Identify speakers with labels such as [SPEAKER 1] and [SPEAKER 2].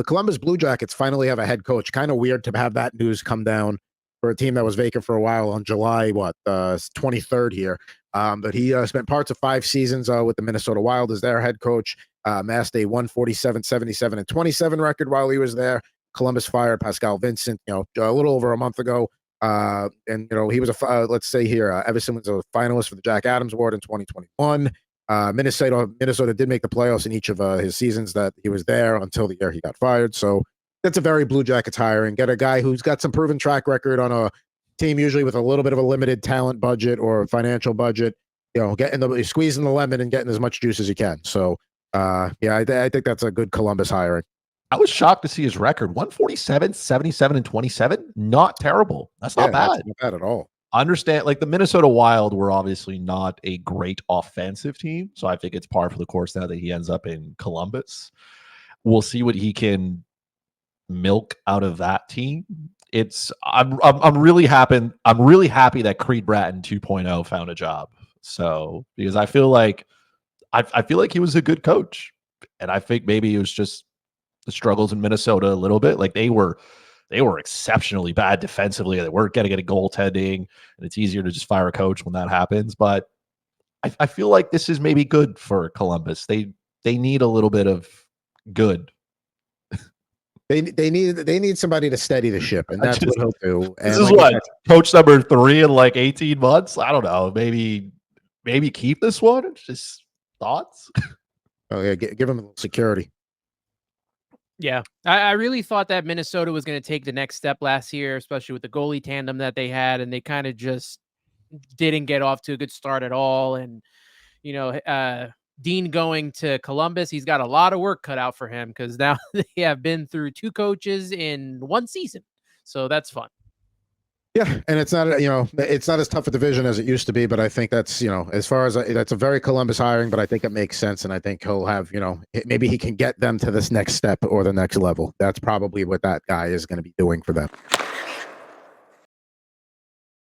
[SPEAKER 1] the Columbus Blue Jackets finally have a head coach. Kind of weird to have that news come down for a team that was vacant for a while on July 23rd here. But he spent parts of 5 seasons with the Minnesota Wild as their head coach. Amassed a 147, 77, and 27 record while he was there. Columbus fired Pascal Vincent, a little over a month ago. And he was let's say here, Evason was a finalist for the Jack Adams Award in 2021. Minnesota did make the playoffs in each of his seasons that he was there until the year he got fired. So that's a very Blue Jackets hiring. Get a guy who's got some proven track record on a team usually with a little bit of a limited talent budget or financial budget. Squeezing the lemon and getting as much juice as you can. So I think that's a good Columbus hiring.
[SPEAKER 2] I was shocked to see his record. 147, 77, and 27. Not terrible. That's not bad.
[SPEAKER 1] That's not bad at all.
[SPEAKER 2] Understand, like the Minnesota Wild were obviously not a great offensive team. So I think it's par for the course now that he ends up in Columbus. We'll see what he can milk out of that team. I'm really happy. I'm really happy that Creed Bratton 2.0 found a job. So because I feel like he was a good coach. And I think maybe it was just the struggles in Minnesota a little bit. Like they were exceptionally bad defensively. They weren't getting any goaltending, and it's easier to just fire a coach when that happens. But I feel like this is maybe good for Columbus. They need a little bit of good.
[SPEAKER 1] They need somebody to steady the ship, and that's what he'll do.
[SPEAKER 2] This is what coach number 3 in like 18 months. I don't know. Maybe keep this one. Just thoughts.
[SPEAKER 1] Oh yeah, give him security.
[SPEAKER 3] Yeah, I really thought that Minnesota was going to take the next step last year, especially with the goalie tandem that they had, and they kind of just didn't get off to a good start at all. And, Dean going to Columbus, he's got a lot of work cut out for him because now they have been through 2 coaches in 1 season. So that's fun.
[SPEAKER 1] Yeah, and it's not it's not as tough a division as it used to be, but I think that's as far as that's a very Columbus hiring, but I think it makes sense, and I think he'll have maybe he can get them to this next step or the next level. That's probably what that guy is going to be doing for them.